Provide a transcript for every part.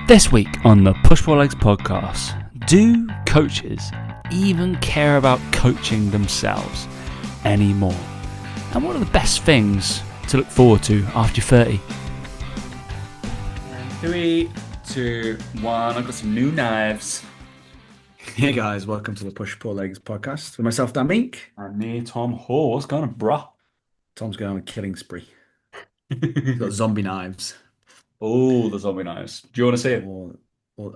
This week on the Push Pull Legs podcast, do coaches even care about coaching themselves anymore? And what are the best things to look forward to after you're 30? 3, 2, 1, I've got some new knives. Hey guys, welcome to the Push Pull Legs podcast with myself, Dan Mink. And me, Tom Hall. What's going on, bruh? Tom's going on a killing spree. He's got zombie knives. Oh, the zombie knives. Do you want to see it? Well,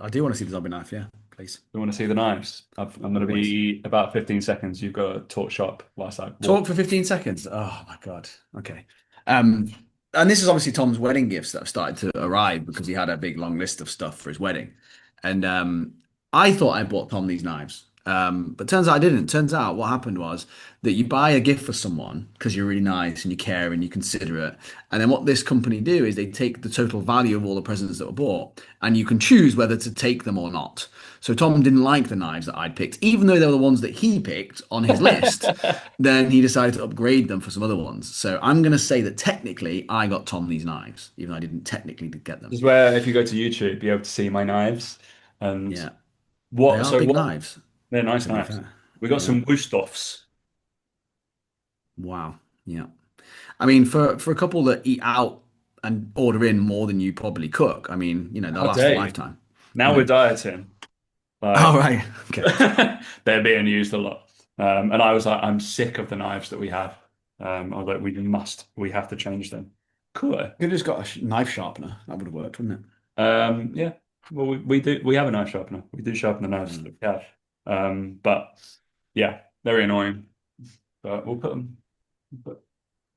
I do want to see the zombie knife, yeah, please. You want to see the knives? I'm going to be about 15 seconds. You've got to talk shop whilst I walk. Talk for 15 seconds. Oh my God. Okay. And this is obviously Tom's wedding gifts that have started to arrive because he had a big long list of stuff for his wedding. And I thought I bought Tom these knives. But turns out I didn't. Turns out what happened was that you buy a gift for someone because you're really nice and you care and you consider it. And then what this company do is they take the total value of all the presents that were bought and you can choose whether to take them or not. So Tom didn't like the knives that I'd picked, even though they were the ones that he picked on his list. Then he decided to upgrade them for some other ones. So I'm going to say that technically I got Tom these knives, even though I didn't technically get them. This is where if you go to YouTube, you'll be able to see my knives. And Yeah, what? they are So big what? knives. They're nice To be knives. fair. We got Yeah. some Wusthoffs. Wow. Yeah. I mean, for a couple that eat out and order in more than you probably cook, I mean, they'll How last dare a you? lifetime. Now we're dieting. Oh, right. Okay. They're being used a lot. And I was like, I'm sick of the knives that we have. I was like, we have to change them. Cool. Could have just got a knife sharpener. That would have worked, wouldn't it? Yeah. Well, we have a knife sharpener. We do sharpen the knives that we have. But yeah, very annoying. But we'll put them.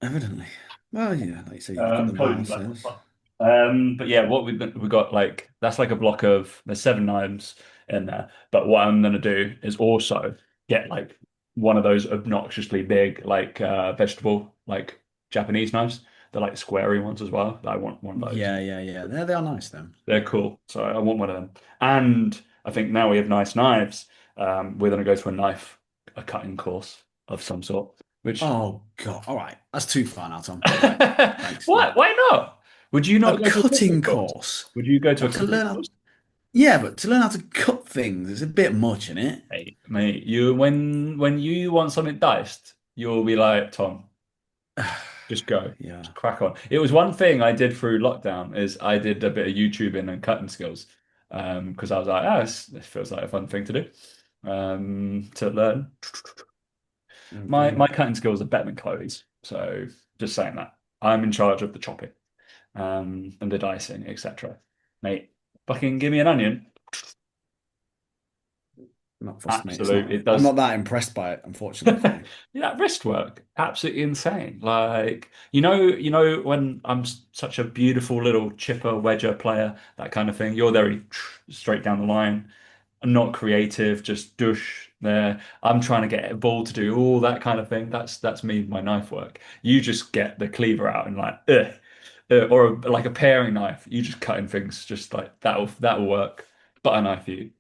Evidently. Well, yeah, like you say, you've got them Probably now. be black So and but yeah, what we got like that's like a block of there's 7 knives in there. But what I'm gonna do is also get like one of those obnoxiously big like vegetable like Japanese knives. They're like squarey ones as well. I want one of those. yeah. They are nice, though. They're cool. So I want one of them. And I think now we have nice knives. We're gonna go to a cutting course of some sort. Which Oh, God. All right. That's too far now, Tom. Right. Thanks. what? Why not? Would you A not go to a cutting cutting course? course. Would you go to a To cutting learn how. course? Yeah, but to learn how to cut things is a bit much, isn't it? Hey, mate, when you want something diced, you'll be like, Tom, just go. Yeah. Just crack on. It was one thing I did through lockdown is I did a bit of YouTubing and cutting skills. Because I was like, this feels like a fun thing to do. To learn. My cutting skills are better than Chloe's. So just saying that. I'm in charge of the chopping, and the dicing, etc. Mate, fucking give me an onion. Not fussed, mate. Absolutely, it I'm does. not that impressed by it, unfortunately. Yeah, that wrist work, absolutely insane. Like, when I'm such a beautiful little chipper, wedger player, that kind of thing, you're very straight down the line, not creative, just douche there. I'm trying to get a ball to do all that kind of thing. That's me, my knife work. You just get the cleaver out and like, or like a paring knife. You just cutting things, just like that'll work. Butter knife you.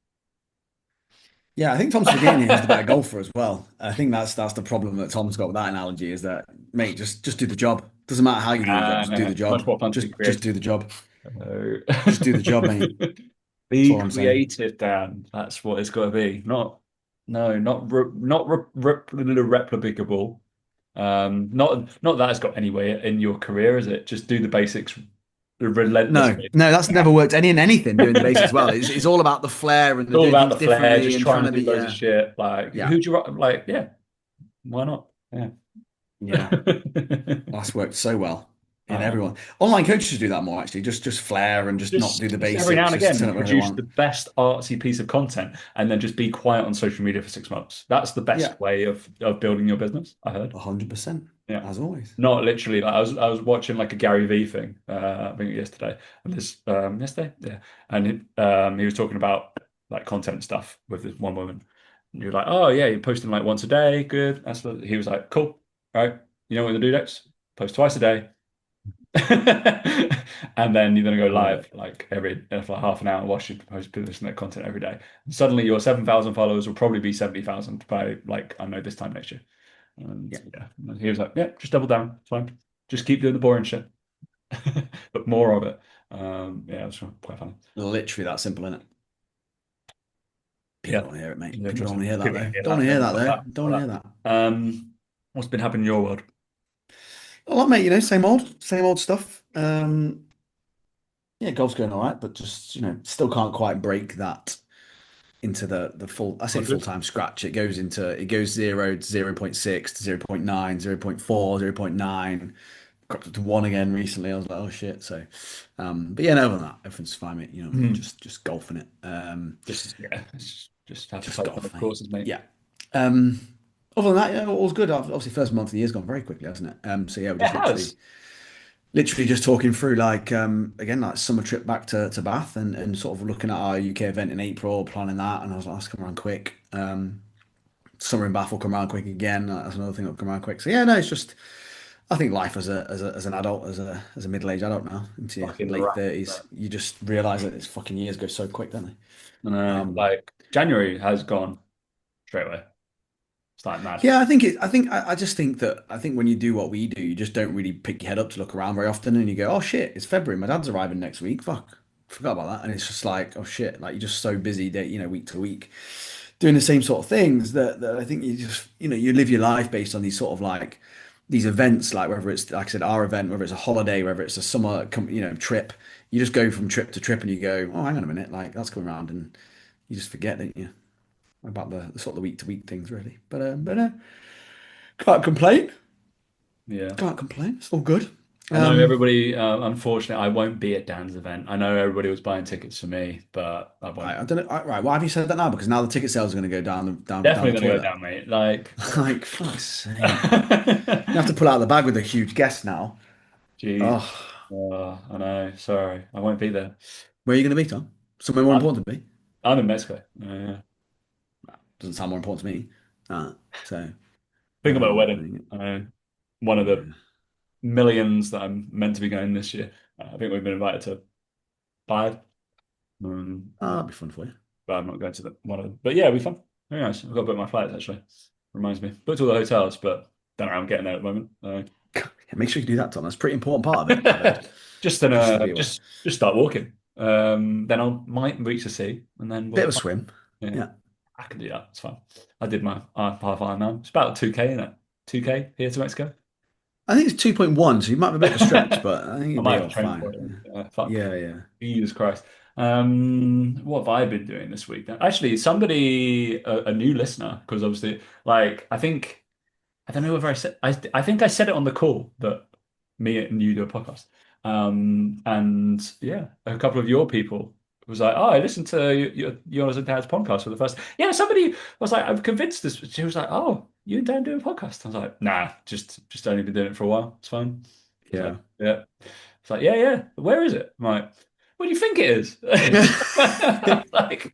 Yeah, I think Tom's forgetting he has the better golfer as well. I think that's the problem that Tom's got with that analogy is that, mate, just do the job. Doesn't matter how you do the job, just do No, the it's much job. more fun to be Just creative. do the job. No. Just do the job, mate. That's Be all I'm saying. creative, Dan. That's what it's got to be. Not replicable. Not that it's got anywhere in your career, is it? Just do the basics No, relentlessly. no, that's never worked in anything doing the basics well. It's all about the flair and It's the all doing about things the flair, differently just and trying trying to to be, do loads of shit. Like, yeah, who'd you like? Yeah, why not? Yeah. yeah. That's worked so well in everyone. Online coaches do that more actually. Just flair and just not do the Just every now basics. and Just turn again up whenever they produce the want. best artsy piece of content and then just be quiet on social media for 6 months. That's the Yeah, best way of building your business, I heard. 100%, Yeah. as always. Not literally like I was watching like a Gary Vee thing, I think yesterday. And this yesterday? Yeah. And he was talking about like content stuff with this one woman. And you're like, oh yeah, you're posting like once a day, good. He was like, cool. All right. You know what to do next? Post twice a day. And then you're gonna go Love it. live like for like half an hour, watch you post posting that content every day. And suddenly your 7,000 followers will probably be 70,000 by like I don't know this time next year. And Yeah. yeah, and he was like, yeah, just double down, it's fine. Just keep doing the boring shit, but more of it. Yeah, it was quite funny. Literally that simple, isn't it? People Yeah, don't want to hear it, mate. yeah, People don't want to interesting. hear that, People though. don't hear Don't want that. to They hear don't that, love though. that. Don't want to Love hear that. that. What's been happening in your world? A lot, mate. Same old stuff. Yeah, golf's going all right, but just still can't quite break that into the full. I say full 100? time scratch. It goes 0 to 0.6 to 0.9, 0.4, 0.9. Got to one again recently. I was like, oh shit. So, but yeah, no, other than that, everything's fine, mate. Hmm. Just golfing it. Yeah, just have to Just play some golf, of mate. courses, mate. Yeah. Um, Other than that, yeah, all's good. Obviously, first month of the year's gone very quickly, hasn't it? So yeah, we're It just has. literally just talking through like again like summer trip back to Bath and sort of looking at our UK event in April, planning that, and I was like, that's come around quick. Summer in Bath will come around quick again. That's another thing that'll come around quick. So yeah, no, it's just I think life as an adult, as a middle-aged adult now, into your Fucking late right. 30s, you just realise that it's fucking years go so quick, don't they? I know. Um, Like January has gone straight away. It's like mad. Yeah, I think it. I just think that I think when you do what we do, you just don't really pick your head up to look around very often, and you go, "Oh shit, it's February. My dad's arriving next week. Fuck, forgot about that." And it's just like, "Oh shit!" Like you're just so busy that week to week, doing the same sort of things that I think you just you live your life based on these sort of like these events, like whether it's like I said, our event, whether it's a holiday, whether it's a summer trip. You just go from trip to trip, and you go, "Oh, hang on a minute, like that's coming around," and you just forget, don't you, about the sort of the week to week things, really. But can't complain. Yeah. Can't complain. It's all good. I know Um, everybody, unfortunately, I won't be at Dan's event. I know everybody was buying tickets for me, but I won't. I don't know. Right, why have you said that now? Because now the ticket sales are going to go down Definitely the going to go toilet. down, mate. Like, Like, fuck's sake. You have to pull out the bag with a huge guest now. jeez. Oh, I know. Sorry. I won't be there. where are you going to be, Tom? Somewhere more I'm, important to me? I'm in Mexico. Yeah. Doesn't sound more important to me. So, Think about a wedding. yeah. I know. One of the Yeah. millions that I'm meant to be going this year. I think we've been invited to five. Oh, that'd be fun for you. But I'm not going to one of them. But yeah, it'll be fun. Very nice. I've got to book my flights actually. Reminds me. Booked all the hotels, but don't know how I'm getting there at the moment. Yeah, make sure you do that, Tom. That's a pretty important part of it, I've heard. Just Just so gonna be aware. just start walking. Then I might reach the sea, and then Bit of we'll. a swim. Yeah, Yeah. I can do that. It's fine. I did my half Ironman. It's about 2K, isn't it? 2K here to Mexico. I think it's 2.1, so you might have a bit of a stretch, I but I think you'll be might have all to train for fine. it. Fuck. Yeah, yeah. Jesus Christ. What have I been doing this week? Actually, somebody, a new listener, because obviously, like, I don't know whether I think I said it on the call that me and you do a podcast. And yeah, a couple of your people was like, oh, I listened to yours and Dad's podcast for the first. Yeah, somebody was like, I'm convinced this. She was like, oh, you and Dad do a podcast. I was like, nah, just only been doing it for a while. It's fine. It's like, Yeah. yeah. It's like, yeah, yeah. Where is it? I'm like, what do you think it is? Like,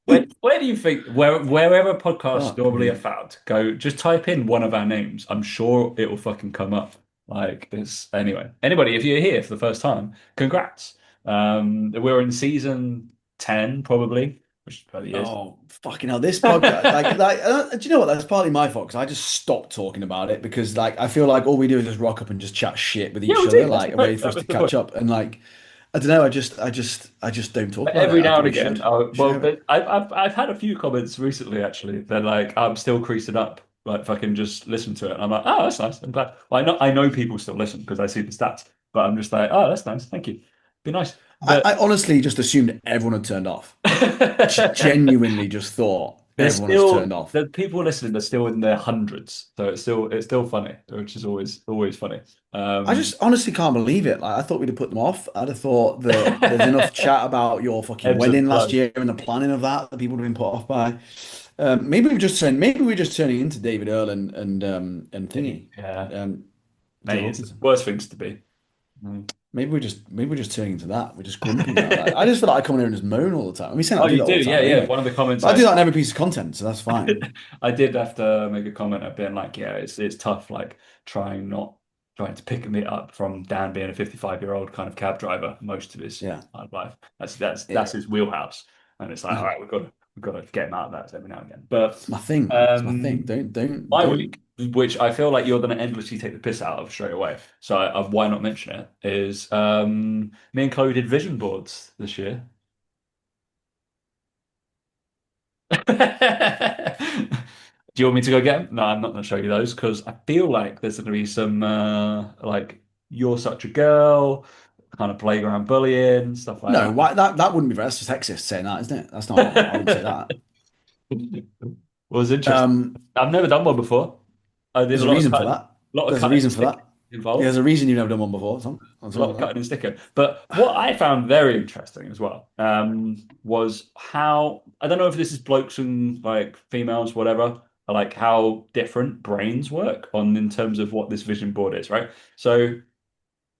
where do you think wherever podcasts Fuck normally are me. found, go just type in one of our names. I'm sure it will fucking come up. Like this anyway. Anybody, if you're here for the first time, congrats. We're in season 10 probably, which probably is. Oh, fucking hell. This podcast, do you know what? That's partly my fault because I just stopped talking about it because, like, I feel like all we do is just rock up and just chat shit with Yeah, each we other, do. That's the like, a way point. for That us was to the point. catch up. And, like, I don't know. I just don't talk But about it. every I now think and we again, should well, share it. I've had a few comments recently actually. They're like, I'm still creasing up. Like, if I can just listen to it, and I'm like, oh, that's nice. I'm glad. Well, I know people still listen because I see the stats, but I'm just like, oh, that's nice. Thank you. Be nice. I, But I honestly just assumed everyone had turned off. Genuinely just thought there's everyone has still turned off. the people listening are still in their hundreds, so it's still funny, which is always funny. I Um, just honestly can't believe it. Like I thought we'd have put them off. I'd have thought that there's enough chat about your fucking ebbs and wedding last flows. year and the planning of that people would have been put off by. Maybe we're just turning into David Earl and Thingy, Yeah, Joe mate, it's Wilkinson. worse things to be. Mm. Maybe we're just turning into that. We're just grumpy now. Like, I just feel like I come in here and just moan all the time. I mean, saying Oh, I do you that do? all the Yeah, time yeah. anyway. One of the comments But I I do that in every piece of content, so that's fine. I did have to make a comment of being like, yeah, it's tough, like trying to pick me up from Dan being a 55-year-old kind of cab driver most of his Yeah, life. That's yeah. his wheelhouse, and it's like, all right, we've got to get him out of that every now and again. But It's my thing, man. It's my thing. um, Don't my don't week. which I feel like you're going to endlessly take the piss out of straight away. So why not mention it? Is me and Chloe did vision boards this year. Do you want me to go get them? No, I'm not going to show you those because I feel like there's going to be some like you're such a girl, kind of playground bullying, stuff like No, that. why that wouldn't be right. That's just sexist saying that, isn't it? That's not. I wouldn't say that. Was interesting. Um, I've never done one before. I did there's a reason for that. a lot of There's a cutting reason and for that. sticking involved. There's a reason you've never done one before, Tom. I'll A tell lot you of cutting and sticking. But what I found very interesting as well was how I don't know if this is blokes and like females, whatever, like how different brains work on in terms of what this vision board is, right? So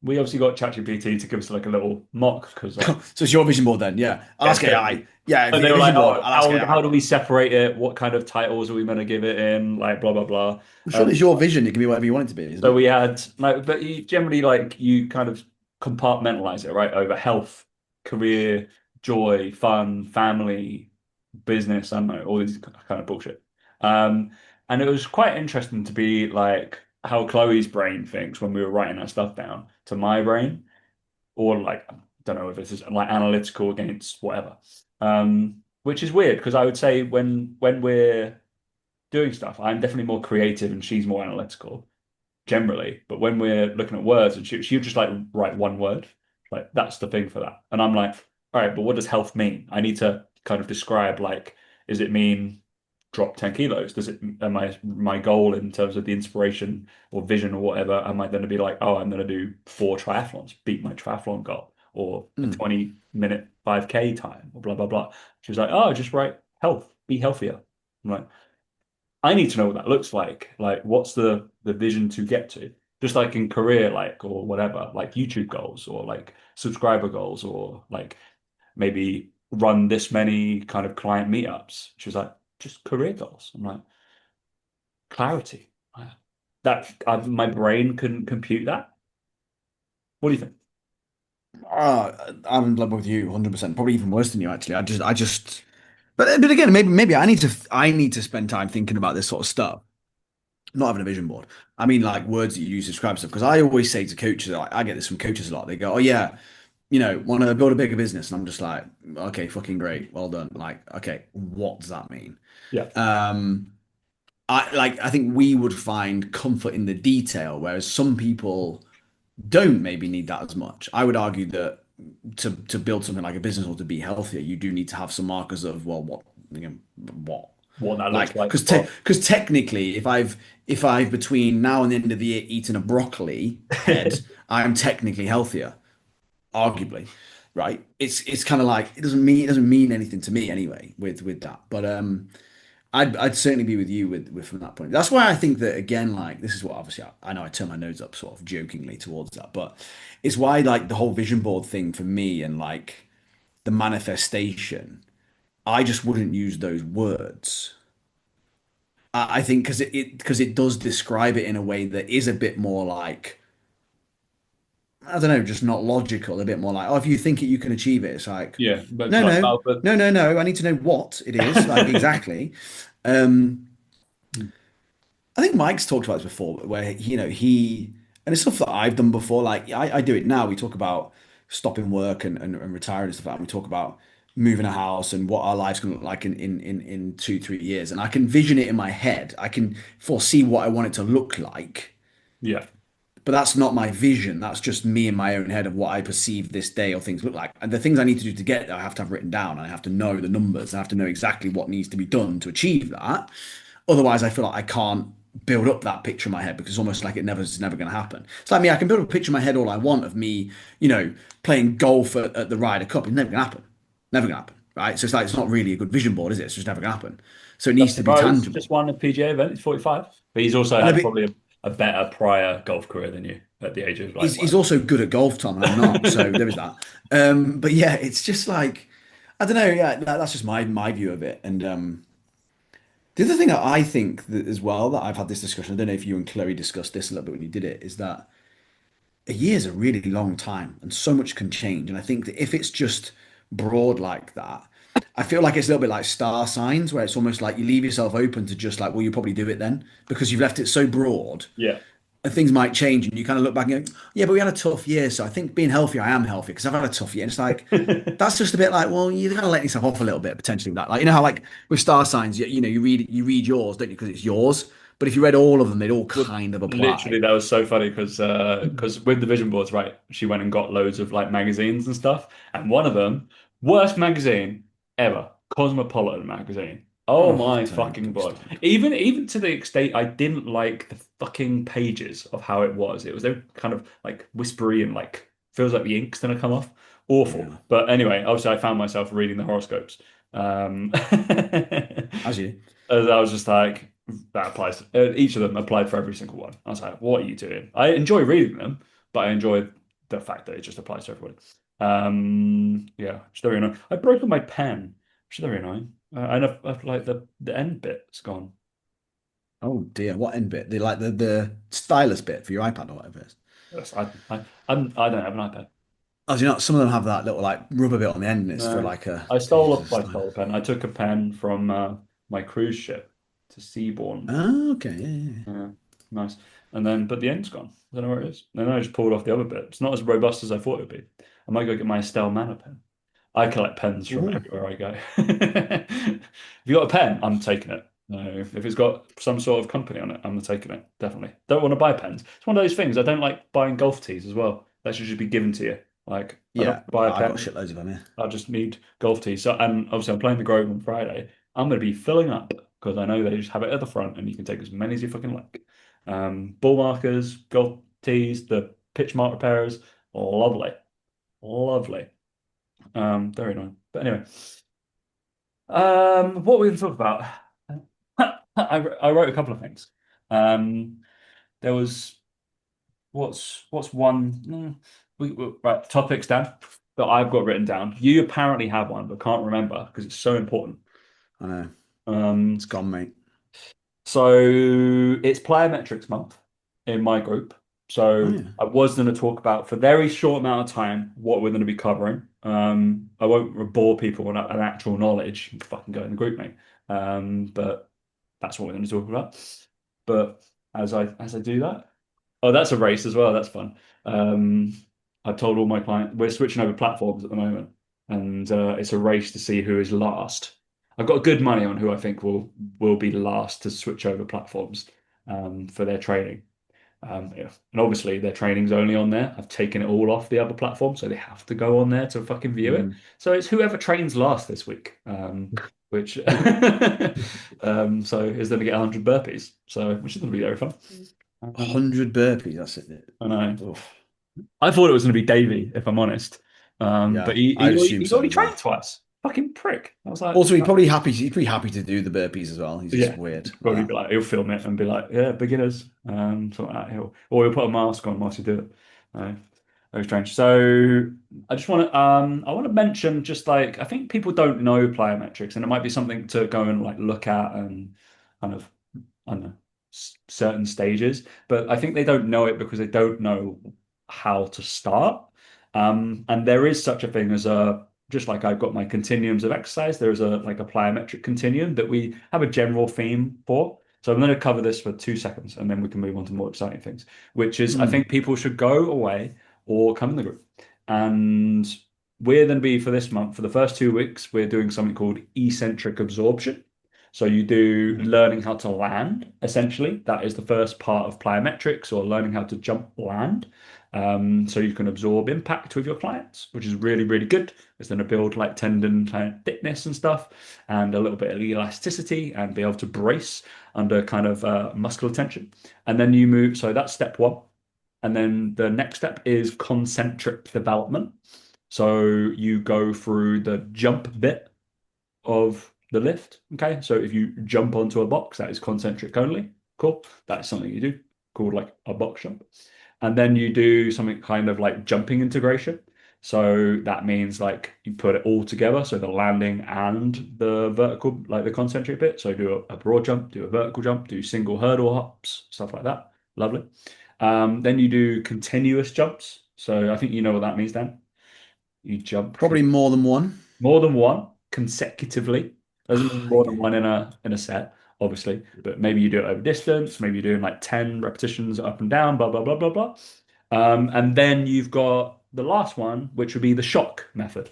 we obviously got ChatGPT to give us like a little mock because like that. So it's your vision board then, yeah. I'll yeah, ask AI. Yeah, and they were like, vision board. oh, I'll ask how AI. do we separate it? What kind of titles are we going to give it in? Like blah blah blah. Well, surely Um, it's your vision. It can be whatever you want it to be, isn't So it? we had like, but you generally like you kind of compartmentalize it, right? Over health, career, joy, fun, family, business, I don't know, all these kind of bullshit. Um, and it was quite interesting to be like how Chloe's brain thinks when we were writing that stuff down to my brain, or like I don't know if this is like analytical against whatever. Which is weird because I would say when we're doing stuff, I'm definitely more creative and she's more analytical generally. But when we're looking at words, and she'll just like write one word, like that's the thing for that. And I'm like, all right, but what does health mean? I need to kind of describe like, does it mean drop 10 kilos? Does it, am I, my goal in terms of the inspiration or vision or whatever, am I going to be like, oh, I'm going to do 4 triathlons, beat my triathlon goal, or a Mm. 20-minute 5K time, or blah, blah, blah. She was like, oh, just write health, be healthier. I'm like, I need to know what that looks like. Like, what's the vision to get to? Just like in career, like or whatever, like YouTube goals or like subscriber goals or like maybe run this many kind of client meetups. She was like, just career goals. I'm like, clarity. My brain couldn't compute that. What do you think? I'm in love with you 100%. Probably even worse than you, actually. But again, maybe I need to spend time thinking about this sort of stuff. Not having a vision board. I mean, like words that you use to describe stuff. Because I always say to coaches, like, I get this from coaches a lot. They go, "Oh yeah, want to build a bigger business," and I'm just like, "Okay, fucking great, well done." Like, okay, what does that mean? Yeah, Um, I think we would find comfort in the detail, whereas some people don't maybe need that as much. I would argue that to build something like a business or to be healthier, you do need to have some markers of, well, what what that looks like, like. because technically, if I've between now and the end of the year eaten a broccoli head, I'm technically healthier, arguably, right? It's kind of like it doesn't mean anything to me anyway with that. But I'd certainly be with you with from that point. That's why I think that again, like this is what obviously I know I turn my nose up sort of jokingly towards that, but it's why like the whole vision board thing for me and like the manifestation, I just wouldn't use those words. I think because it does describe it in a way that is a bit more like I don't know, just not logical. A bit more like, oh, if you think it, you can achieve it. It's like, Yeah, but no, like, no, oh, but no, no, no. I need to know what it is, like exactly. Um, I think Mike's talked about this before, where and it's stuff that I've done before. Like I do it now. We talk about stopping work and retiring and stuff like that. We talk about moving a house and what our life's going to look like in 2, 3 years. And I can vision it in my head. I can foresee what I want it to look like. yeah, But that's not my vision. That's just me in my own head of what I perceive this day or things look like. And the things I need to do to get there, I have to have written down. And I have to know the numbers. I have to know exactly what needs to be done to achieve that. Otherwise, I feel like I can't build up that picture in my head because it's almost like it's never going to happen. It's like me, I can build a picture in my head all I want of me, playing golf at the Ryder Cup. It's never going to happen. Never going to happen. Right. So it's like, it's not really a good vision board, is it? It's just never going to happen. So it needs to be Rose tangible. just won a PGA event. He's 45, but he's also I know, had but probably a better prior golf career than you at the age of like he's whatever. also good at golf, Tom, and I'm not. So there is that. But yeah, it's just like, I don't know. Yeah, that's just my view of it. And the other thing that I think that as well that I've had this discussion. I don't know if you and Chloe discussed this a little bit when you did it. Is that a year is a really long time, and so much can change. And I think that if it's just broad like that, I feel like it's a little bit like star signs, where it's almost like you leave yourself open to just like, well, you probably do it then because you've left it so broad Yeah. and things might change and you kind of look back and go, yeah, but we had a tough year. So I think being healthy, I am healthy because I've had a tough year. And it's like, that's just a bit like, well, you're kind of letting yourself off a little bit potentially with that. Like, you know how like with star signs, you read yours, don't you? Because it's yours. But if you read all of them, they'd all Well, kind of apply. literally, that was so funny because with the vision boards, right, she went and got loads of like magazines and stuff, and one of them, worst magazine ever, Cosmopolitan magazine. Oh Oh, my fucking don't God! start. Even to the extent I didn't like the fucking pages of how it was. It was they were kind of like whispery and like feels like the ink's gonna come off. Awful. Yeah, But anyway, obviously, I found myself reading the horoscopes. Um, as you. as I was just like, that applies. Each of them applied for every single one. I was like, what are you doing? I enjoy reading them, but I enjoy the fact that it just applies to everyone. Yeah, it's very annoying. I've broken my pen, which is very annoying. And I've like the end bit's gone. Oh dear, what end bit? The stylus bit for your iPad or whatever it is. Yes, I don't have an iPad. As you know, some of them have that little like rubber bit on the end, and it's for No, like a I to use as stole a a I style. stole a pen. I took a pen from my cruise ship to Seabourn. Oh, okay, yeah, yeah, yeah. Yeah, nice. And then, but the end's gone. I don't know where it is. And then I just pulled off the other bit. It's not as robust as I thought it would be. I might go get my Estelle Manor pen. I collect pens from Ooh. everywhere I go. If you got a pen, I'm taking it. No, if it's got some sort of company on it, I'm taking it. Definitely. Don't want to buy pens. It's one of those things. I don't like buying golf tees as well. That should just be given to you. Like, I don't Yeah, buy a I've got pen. shitloads of them. Yeah. I just need golf tees. So, and obviously, I'm playing the Grove on Friday. I'm going to be filling up because I know they just have it at the front and you can take as many as you fucking like. Ball markers, golf tees, the pitch mark repairers, lovely, lovely. Very annoying. But anyway, what we going to talk about? I wrote a couple of things. Um, there was what's one right topics, Dan, that I've got written down. You apparently have one, but can't remember because it's so important. I know. It's Um, gone, mate. so it's Plyometrics month in my group. Oh So yeah. I was going to talk about for a very short amount of time what we're going to be covering. I won't bore people on an actual knowledge. You can fucking go in the group, mate. But that's what we're going to talk about. But as I do that, oh, that's a race as well. That's fun. Um, I've told all my clients we're switching over platforms at the moment, and it's a race to see who is last. I've got good money on who I think will be last to switch over platforms for their training. Yeah. And obviously their training's only on there. I've taken it all off the other platform, so they have to go on there to fucking view it. Mm. So it's whoever trains last this week, which so is going to get 100 burpees. So which is going to be very fun. Um, 100 burpees. That's it. I know. Oof. I thought it was going to be Davey, if I'm honest. But Yeah, he, I'd he's already, assume he's so already as well. trained twice. Fucking prick. I was like, Also, he's probably happy to do the burpees as well. He's just yeah, weird like probably that. be like, he'll film it and be like, yeah, beginners, something like that. Or he'll put a mask on whilst you do it. Uh, Very strange. So I want to mention just like, I think people don't know plyometrics and it might be something to go and like look at and kind of, I don't know, certain stages, but I think they don't know it because they don't know how to start. And there is such a thing as just like I've got my continuums of exercise, there's a plyometric continuum that we have a general theme for. So I'm going to cover this for 2 seconds and then we can move on to more exciting things, which is I Mm. think people should go away or come in the group. And we're going to be for this month, for the first 2 weeks, we're doing something called eccentric absorption. So you do learning how to land, essentially. That is the first part of plyometrics or learning how to jump land. So you can absorb impact with your clients, which is really, really good. It's going to build like tendon kind of thickness and stuff and a little bit of elasticity and be able to brace under kind of muscular tension. And then you move, so that's step one. And then the next step is concentric development. So you go through the jump bit of the lift. Okay, so if you jump onto a box, that is concentric only. Cool. That's something you do called like a box jump. And then you do something kind of like jumping integration. So that means like you put it all together. So the landing and the vertical, like the concentric bit. So do a broad jump, do a vertical jump, do single hurdle hops, stuff like that. Lovely. Then you do continuous jumps. So I think you know what that means, Dan. You jump Probably more than one. more than one. consecutively. Doesn't mean more than Okay. one in a set, obviously, but maybe you do it over distance. Maybe you're doing like 10 repetitions up and down, blah blah blah blah blah. And then you've got the last one, which would be the shock method.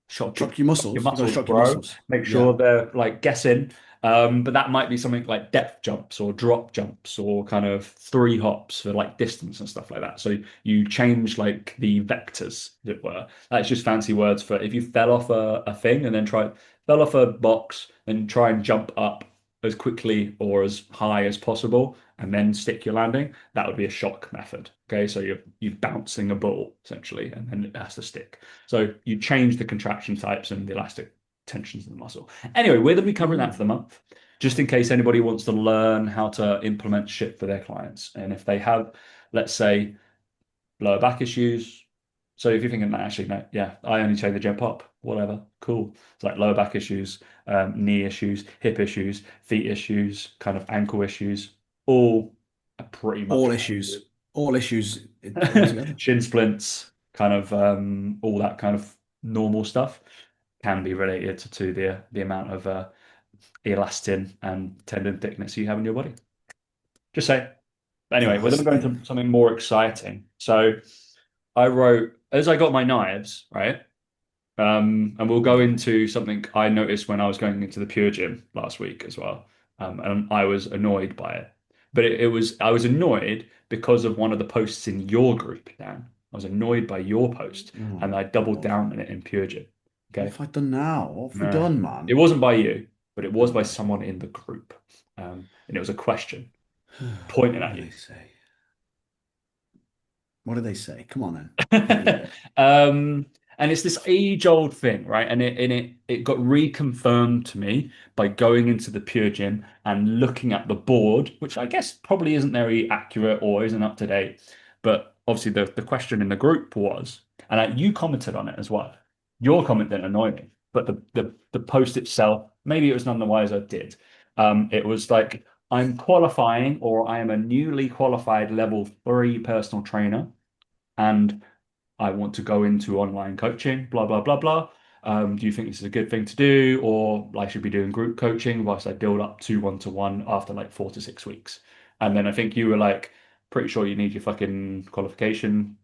Shock your Shock your muscles. You got to muscles, shock your bro. muscles. Make Yeah. sure they're like guessing. But that might be something like depth jumps or drop jumps or kind of three hops for like distance and stuff like that. So you change like the vectors, as it were. That's just fancy words for if you fell off a thing and then fell off a box and try and jump up as quickly or as high as possible and then stick your landing, that would be a shock method. Okay, so you're bouncing a ball essentially, and then it has to stick. So you change the contraction types and the elastic tensions in the muscle. Anyway, we're going to be covering that for the Mm. month, just in case anybody wants to learn how to implement shit for their clients. And if they have, let's say, lower back issues. So if you're thinking, "Nah, actually, no, yeah, I only train the jump up, whatever, cool. It's like lower back issues, knee issues, hip issues, feet issues, kind of ankle issues, all are pretty much All what we issues. All issues do. altogether. Shin splints, kind of all that kind of normal stuff can be related to the amount of elastin and tendon thickness you have in your body. Just say. Anyway, Yeah, we're going to go into something more exciting. So I wrote as I got my knives, right? And we'll go into something I noticed when I was going into the Pure Gym last week as well. And I was annoyed by it. But it was I was annoyed because of one of the posts in your group, Dan. I was annoyed by your post Oh and I doubled God. down on it in Pure Gym. What Okay. have I done now? What have we No, done, it man? wasn't by you, but it was by Oh. someone in the group. And it was a question pointing What at do you. they say? What do they say? Come on then. Hit me with it. Um, and it's this age-old thing, right? And it got reconfirmed to me by going into the Pure Gym and looking at the board, which I guess probably isn't very accurate or isn't up to date. But obviously, the question in the group was, and you commented on it as well. Your comment didn't annoy me, but the post itself, maybe it was none the wiser, did. It was like, I'm qualifying, or I am a newly qualified level 3 personal trainer, and I want to go into online coaching, blah, blah, blah, blah. Do you think this is a good thing to do? Or I should be doing group coaching whilst I build up to one after like 4 to 6 weeks? And then I think you were like, pretty sure you need your fucking qualification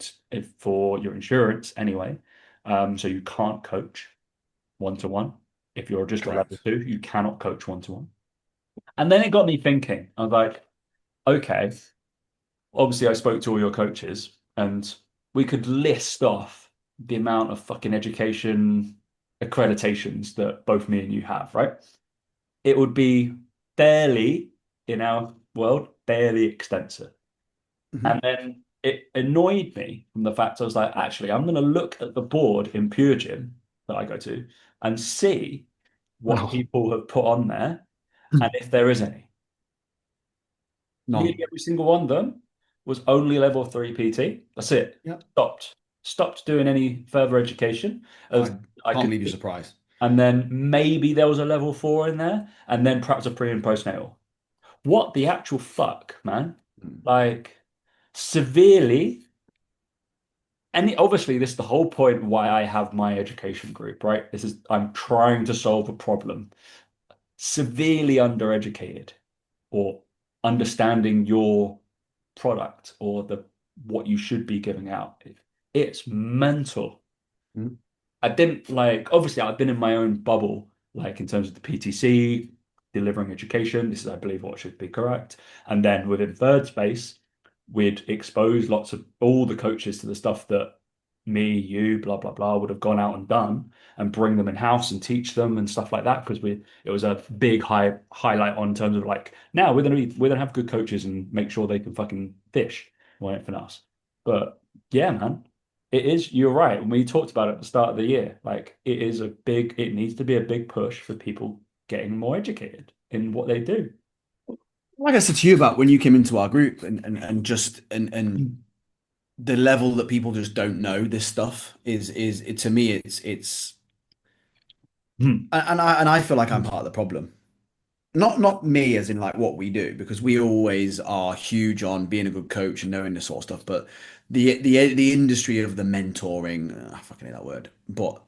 for your insurance anyway. So you can't coach 1 to 1. If you're just a level Correct. 2, you cannot coach 1 to 1. And then it got me thinking. I was like, okay, obviously I spoke to all your coaches and we could list off the amount of fucking education accreditations that both me and you have, right? It would be fairly, in our world, fairly extensive. And Hmm. then it annoyed me from the fact I was like, actually, I'm going to look at the board in Pure Gym that I go to and see what No. people have put on there and if there is any. Nearly None. every single one of them was only level 3 PT. That's it. Yep. Stopped doing any further education as I I can't could leave you see. surprised. And then maybe there was a level 4 in there, and then perhaps a pre and postnatal. What the actual fuck, man? Mm. Like severely. And obviously, this is the whole point why I have my education group, right? This is I'm trying to solve a problem. Severely undereducated or understanding your product or the what you should be giving out. It's mental. Mm. I didn't like obviously I've been in my own bubble, like in terms of the PTC, delivering education. This is, I believe, what should be correct. And then within third space, we'd expose lots of all the coaches to the stuff that me, you, blah, blah, blah, would have gone out and done and bring them in house and teach them and stuff like that. Because it was a big highlight on terms of like, now we're gonna have good coaches and make sure they can fucking fish. Well, for us. But yeah, man. It is, you're right. When we talked about it at the start of the year, like it needs to be a big push for people getting more educated in what they do. Like I said to you about when you came into our group and just and the level that people just don't know this stuff is it to me it's Hmm. and I feel like I'm part of the problem. Not me as in like what we do, because we always are huge on being a good coach and knowing this sort of stuff, but the industry of the mentoring, I fucking hate that word, but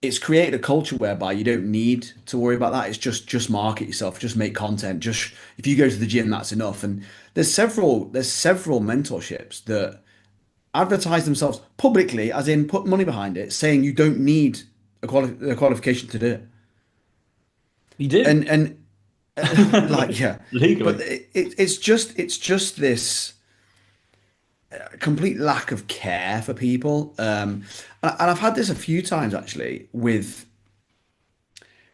it's created a culture whereby you don't need to worry about that. It's just market yourself, just make content. Just if you go to the gym, that's enough. And there's several mentorships that advertise themselves publicly, as in put money behind it, saying you don't need a qualification to do it. You do And like yeah, but legally. it's just this complete lack of care for people. And I've had this a few times actually with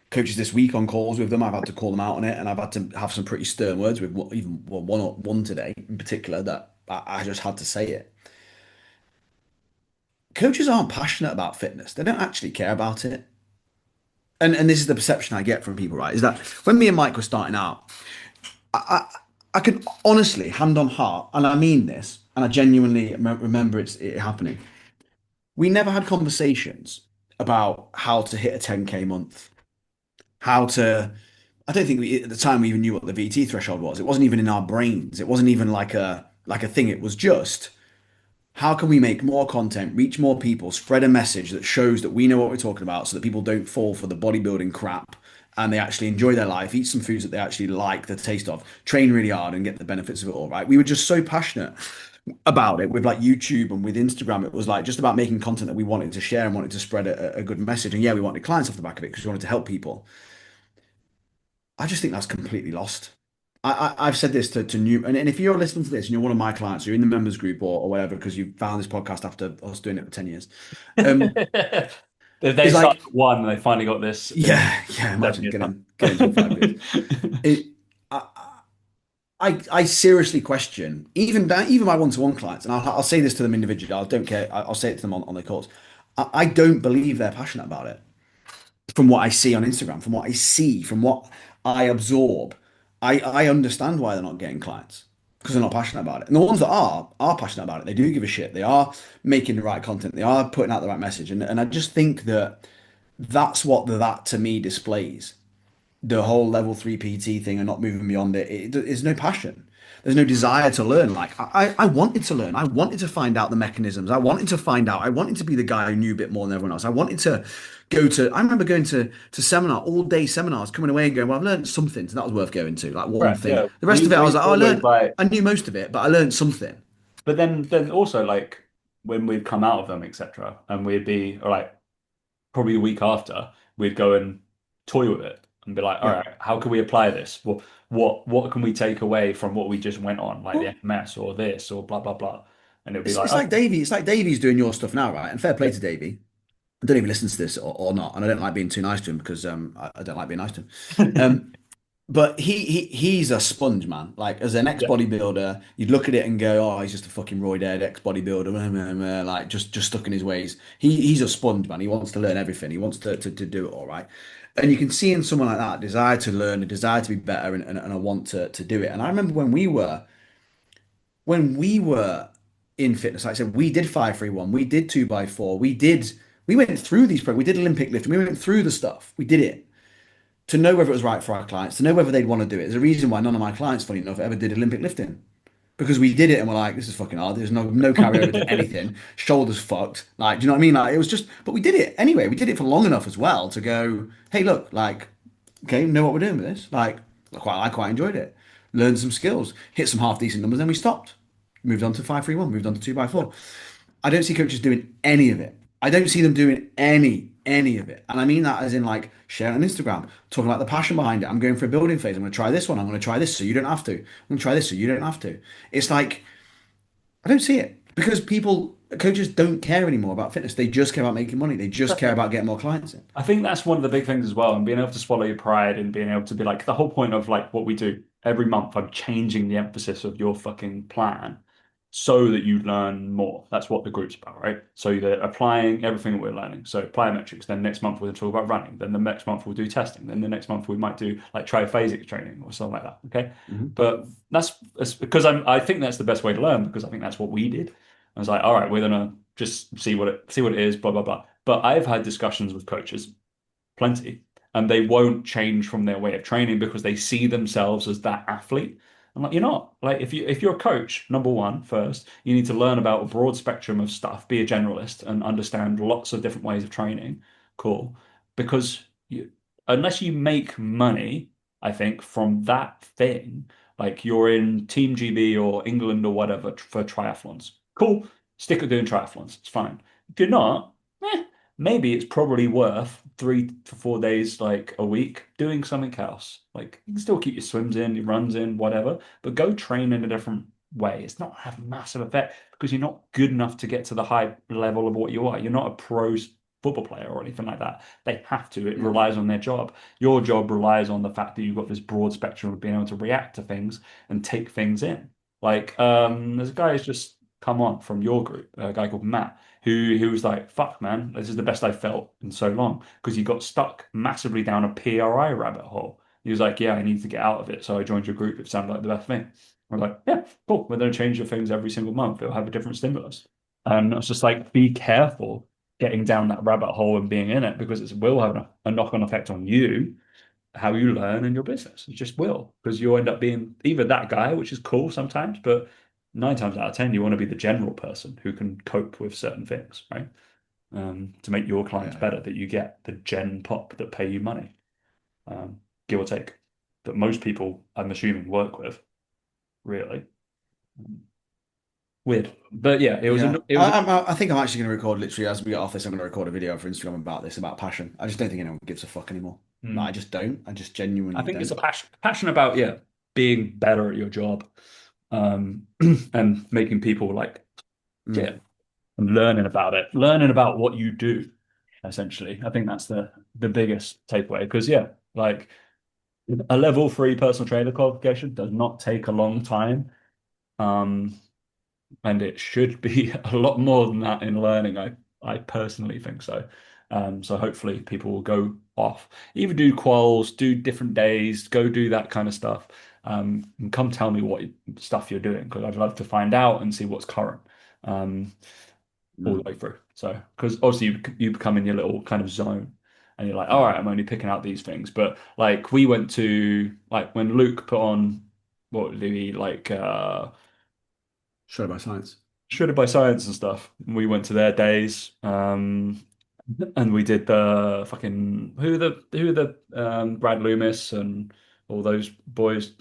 coaches this week on calls with them. I've had to call them out on it, and I've had to have some pretty stern words with even well, one today in particular that I just had to say it. Coaches aren't passionate about fitness. They don't actually care about it. And this is the perception I get from people, right? Is that when me and Mike were starting out, I could honestly, hand on heart, and I mean this, and I genuinely remember it happening. We never had conversations about how to hit a 10K month, how to. I don't think we at the time we even knew what the VT threshold was. It wasn't even in our brains. It wasn't even like a thing. It was just how can we make more content, reach more people, spread a message that shows that we know what we're talking about so that people don't fall for the bodybuilding crap and they actually enjoy their life, eat some foods that they actually like the taste of, train really hard and get the benefits of it all, right? We were just so passionate about it with like YouTube and with Instagram. It was like just about making content that we wanted to share and wanted to spread a good message. And yeah, we wanted clients off the back of it because we wanted to help people. I just think that's completely lost. I've said this to new, and if you're listening to this and you're one of my clients, you're in the members group or whatever, because you found this podcast after us doing it for 10 years. Um, They it's started like, at one and they finally got this in yeah, 7 imagine years getting to 5 years. time. It, I, I seriously question even my one-to-one clients, and I'll say this to them individually. I don't care. I'll say it to them on their calls. I don't believe they're passionate about it. From what I see on Instagram, from what I see, from what I absorb, I understand why they're not getting clients because they're not passionate about it. And the ones that are passionate about it. They do give a shit. They are making the right content. They are putting out the right message. And I just think that that's what that to me displays the whole level 3 PT thing and not moving beyond it. There's no passion. There's no desire to learn. Like I wanted to learn. I wanted to find out the mechanisms. I wanted to find out. I wanted to be the guy who knew a bit more than everyone else. I wanted to go to. I remember going to seminar, all day seminars, coming away and going, well, I've learned something, so that was worth going to. Like one Right, thing. yeah. The rest We of it, I was we like, oh, always like, I knew most of it, but I learned something. but then also like when we'd come out of them, etc., and we'd be or like probably a week after, we'd go and toy with it and be like, all Yeah. right, how can we apply this? What can we take away from what we just went on, like the Well, FMS or this or blah blah blah? And it'd be like, it's like okay, Davey. It's like Davey's doing your stuff now, right? And fair play yeah. to Davey. I don't even listen to this or not, and I don't like being too nice to him because I don't like being nice to him. But he's a sponge, man. Like as an Yeah. ex-bodybuilder, you'd look at it and go, "Oh, he's just a fucking roid-haired ex-bodybuilder, like just stuck in his ways." He's a sponge, man. He wants to learn everything. He wants to do it all right. And you can see in someone like that, a desire to learn, a desire to be better, and a want to do it. And I remember when we were in fitness, like I said, we did 5-3-1, we did 2x4, we went through these programs, we did Olympic lifting, we went through the stuff, we did it to know whether it was right for our clients, to know whether they'd want to do it. There's a reason why none of my clients, funny enough, ever did Olympic lifting. Because we did it and we're like, this is fucking hard. There's no carryover to anything. Shoulders fucked. Like, do you know what I mean? Like, it was just, but we did it anyway. We did it for long enough as well to go, hey, look, like, okay, know what we're doing with this. Like, I quite enjoyed it. Learned some skills, hit some half decent numbers, then we stopped. Moved on to 5-3-1, moved on to 2x4. I don't see coaches doing any of it. I don't see them doing any of it. And I mean that as in like sharing on Instagram, talking about the passion behind it. I'm going for a building phase. I'm going to try this one. I'm going to try this so you don't have to. I'm going to try this so you don't have to. It's like I don't see it because coaches don't care anymore about fitness. They just care about making money. They just care about getting more clients in. I think that's one of the big things as well, and being able to swallow your pride and being able to be like the whole point of like what we do every month. I'm changing the emphasis of your fucking plan so that you learn more. That's what the group's about, right? So you're applying everything that we're learning. So plyometrics. Then next month we'll talk about running. Then the next month we'll do testing. Then the next month we might do like triphasic training or something like that. Okay, Mhm. but that's because I think that's the best way to learn because I think that's what we did. I was like, all right, we're gonna just see what it is, blah blah blah. But I've had discussions with coaches, plenty, and they won't change from their way of training because they see themselves as that athlete. I'm like, you're not. Like if you're a coach, number one, first, you need to learn about a broad spectrum of stuff, be a generalist, and understand lots of different ways of training. cool. Because unless you make money, I think, from that thing, like you're in Team GB or England or whatever for triathlons, cool. Stick at doing triathlons. It's fine. If you're not, maybe it's probably worth 3 to 4 days, like a week, doing something else. Like you can still keep your swims in, your runs in, whatever, but go train in a different way. It's not have a massive effect because you're not good enough to get to the high level of what you are. You're not a pro football player or anything like that. They have to. It Yeah. relies on their job. Your job relies on the fact that you've got this broad spectrum of being able to react to things and take things in. Like, there's a guy who's just come on from your group, a guy called Matt, who was like, "Fuck, man, this is the best I've felt in so long," because he got stuck massively down a PRI rabbit hole. He was like, "Yeah, I need to get out of it," so I joined your group. It sounded like the best thing. I was like, "Yeah, cool. We're going to change your things every single month. It'll have a different stimulus." And it's just like, be careful getting down that rabbit hole and being in it because it will have a knock-on effect on you, how you learn in your business. It just will, because you'll end up being either that guy, which is cool sometimes, but 9 times out of 10, you want to be the general person who can cope with certain things, right? To make your clients Yeah. better, that you get the gen pop that pay you money, give or take, that most people, I'm assuming, work with, really. Um, Weird. But yeah, Yeah. it was I think I'm actually going to record literally as we get off this. I'm going to record a video for Instagram about this, about passion. I just don't think anyone gives a fuck anymore. No, I mm, just don't. I just I genuinely think it's a don't. passion about, yeah, being better at your job, um, and making people like, yeah, Mm. and learning about it, learning about what you do, essentially. I think that's the biggest takeaway. Because yeah, like a level 3 personal trainer qualification does not take a long time. Um, and it should be a lot more than that in learning. I personally think so. So hopefully people will go off, either do quals, do different days, go do that kind of stuff, and come tell me what stuff you're doing because I'd love to find out and see what's current, um, all the Mm. way through. So because obviously you become in your little kind of zone. And you're like, all Yeah. right, I'm only picking out these things. But like we went to like when Luke put on what did he like Shredded by science. Shredded by Science and stuff. We went to their days, and we did the fucking who are the Brad Loomis and all those boys,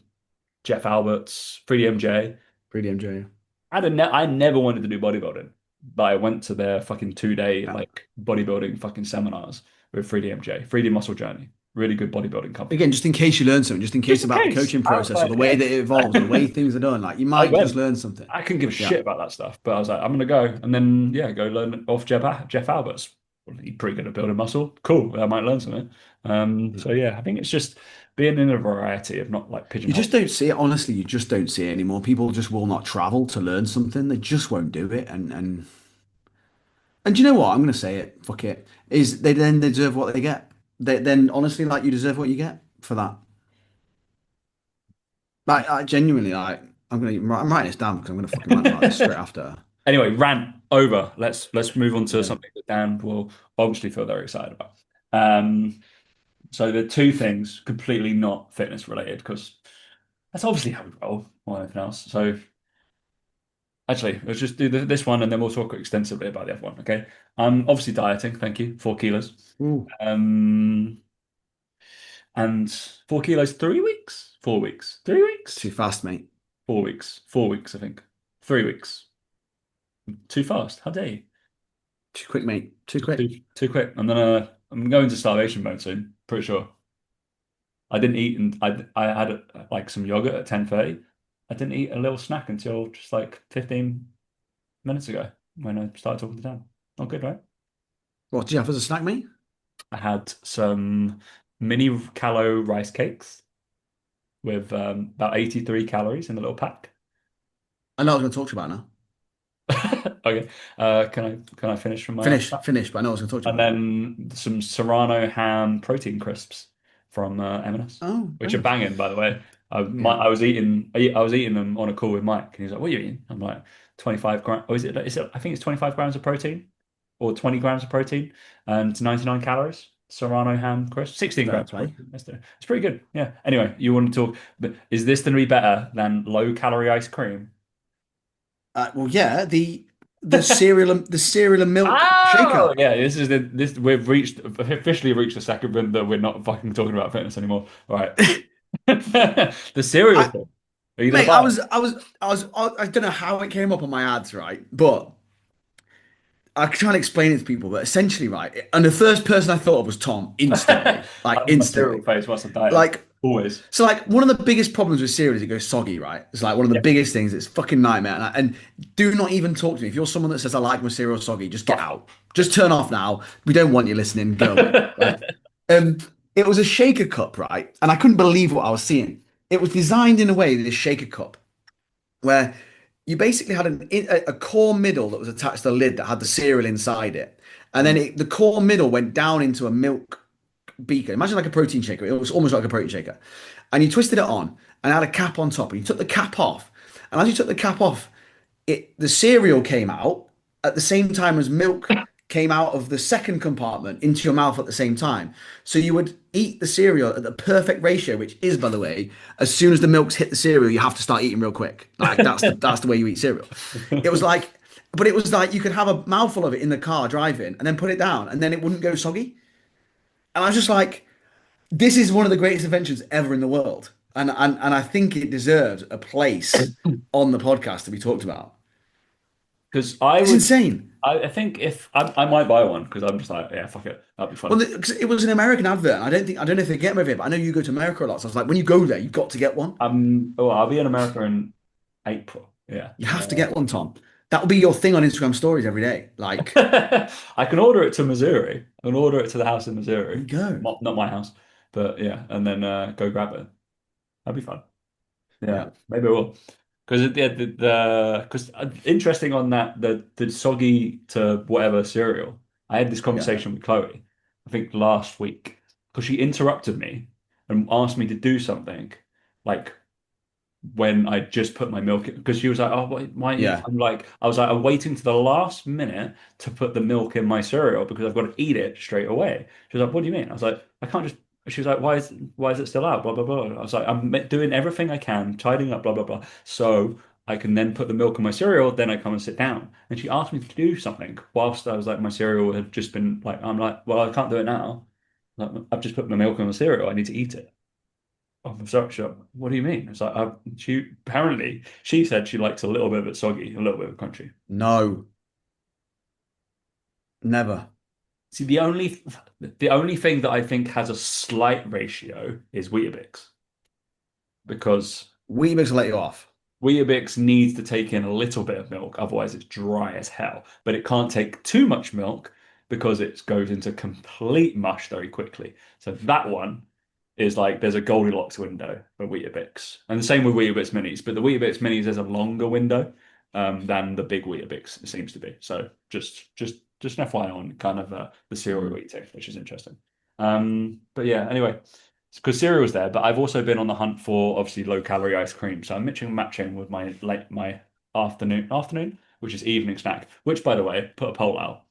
Jeff Alberts, 3DMJ. 3DMJ. I never wanted to do bodybuilding, but I went to their fucking 2 day Yeah. like bodybuilding fucking seminars with 3DMJ, 3D Muscle Journey, really good bodybuilding company. Again, just in case you learn something, just in Just case in about the case, coaching I was process or like, the way yeah, that it evolves or the way things are done, like you I might just went. learn something. I couldn't give a Yeah. shit about that stuff, but I was like, I'm gonna go, and then yeah, go learn off Jeff Alberts. Well, he's pretty good at building muscle. Cool, I might learn something. Yeah. So yeah, I think it's just being in a variety of not like You just pigeonhole. don't see it. Honestly, you just don't see it anymore. People just will not travel to learn something. They just won't do it. And do you know what? I'm going to say it. Fuck it. Is they deserve what they get. Then honestly, like you deserve what you get for that. Like I genuinely, like I'm writing this down because I'm gonna fucking rant about this straight after. Anyway, rant over. Let's move on to Yeah. something that Dan will obviously feel very excited about. Um, so the two things completely not fitness related because that's obviously how we roll more than anything else. So actually, let's just do this one and then we'll talk extensively about the other one. Okay. Obviously dieting. Thank you. 4 kilos. Ooh, Um, and 4 kilos, 3 weeks, 4 weeks, three too weeks, fast, mate. 4 weeks, 4 weeks, I think. 3 weeks. Too fast. How dare you? Too quick, mate. Too quick. Too quick. And then I'm going to starvation mode soon. Pretty sure. I didn't eat and I had like some yogurt at 10:30. I didn't eat a little snack until just like 15 minutes ago when I started talking to Dan. Not good, right? What did you have as a snack, mate? I had some mini callow rice cakes with about 83 calories in the little pack. I know what I was going to talk to you about now. Okay. Can I finish from my other Finish, stuff? finish. But I know what I was going to talk And to you about. then some Serrano ham protein crisps from M&S, Oh, which very are nice. banging, by the way. Yeah. I was eating them on a call with Mike, and he's like, "What are you eating?" I'm like, 25 grams. Oh, is it? I think it's 25 grams of protein, or 20 grams of protein, and it's 99 calories. Serrano ham crisp, 16 Fair grams of play. protein. It's pretty good. Yeah. Anyway, you want to talk, but is this going to be better than low calorie ice cream? Well, yeah. the cereal and milk Oh shaker. yeah, this we've reached officially reached the second room that we're not fucking talking about fitness anymore. All right. The cereal I thing. Are you gonna Mate, buy it? I don't know how it came up on my ads, right? But I try and explain it to people, but essentially, right, and the first person I thought of was Tom instantly, like Like my cereal instantly. face whilst I'm dieting. Like, Always. so like one of the biggest problems with cereal is it goes soggy, right? It's like one of the Yeah. biggest things. It's fucking nightmare. And do not even talk to me. If you're someone that says I like my cereal soggy, just get Fuck out. Just turn off now. We don't want you listening. Go. Right. off. Um, it was a shaker cup, right? And I couldn't believe what I was seeing. It was designed in a way, this shaker cup, where you basically had a core middle that was attached to the lid that had the cereal inside it. And then the core middle went down into a milk beaker. Imagine like a protein shaker. It was almost like a protein shaker. And you twisted it on and it had a cap on top. And you took the cap off. And as you took the cap off, the cereal came out at the same time as milk came out of the second compartment into your mouth at the same time. So you would eat the cereal at the perfect ratio, which is, by the way, as soon as the milk's hit the cereal, you have to start eating real quick. Like that's the way you eat cereal. It was like, but it was like you could have a mouthful of it in the car driving and then put it down and then it wouldn't go soggy. And I was just like, this is one of the greatest inventions ever in the world. And I think it deserves a place on the podcast to be talked about. Because I It's would, insane. I think if I might buy one because I'm just like, yeah, fuck it, that'd be Well, fun. 'cause it was an American advert. I don't know if they get them over here, but I know you go to America a lot. So I was like, when you go there, you've got to get one. Oh, I'll be in America in April. Yeah. You have to get one, Tom. That'll be your thing on Instagram stories every day. Like, I can order it to Missouri. I can order it to the house in there you Missouri. go. Not my house, but yeah, and then go grab it. That'd be fun. Yeah, Yeah, maybe I will. Because because interesting on that the soggy to whatever cereal. I had this yeah, conversation with Chloe, I think last week, because she interrupted me and asked me to do something like when I just put my milk in, because she was like, "Oh, why?" yeah. I'm like, I was like, I'm waiting to the last minute to put the milk in my cereal because I've got to eat it straight away. She was like, "What do you mean?" I was like, "I can't just." She was like, why is it still out?" Blah blah blah. I was like, "I'm doing everything I can, tidying up, blah blah blah, so I can then put the milk in my cereal. Then I come and sit down." And she asked me to do something whilst I was like, my cereal had just been like, I'm like, "Well, I can't do it now. Like, I've just put my milk in the cereal. I need to eat it." Of the structure. What do you mean? It's like she apparently she said she likes a little bit of it soggy, a little bit of crunchy. No, never. See, the only thing that I think has a slight ratio is Weetabix because Weetabix will let you off. Weetabix needs to take in a little bit of milk, otherwise it's dry as hell. But it can't take too much milk because it goes into complete mush very quickly. So that one is like there's a Goldilocks window for Weetabix, and the same with Weetabix minis. But the Weetabix minis there's a longer window than the big Weetabix it seems to be. So just an FYI on kind of the cereal Mm. eating, which is interesting. But yeah, anyway, because cereal's there, but I've also been on the hunt for obviously low calorie ice cream. So I'm matching with my afternoon, which is evening snack. Which, by the way, put a poll out,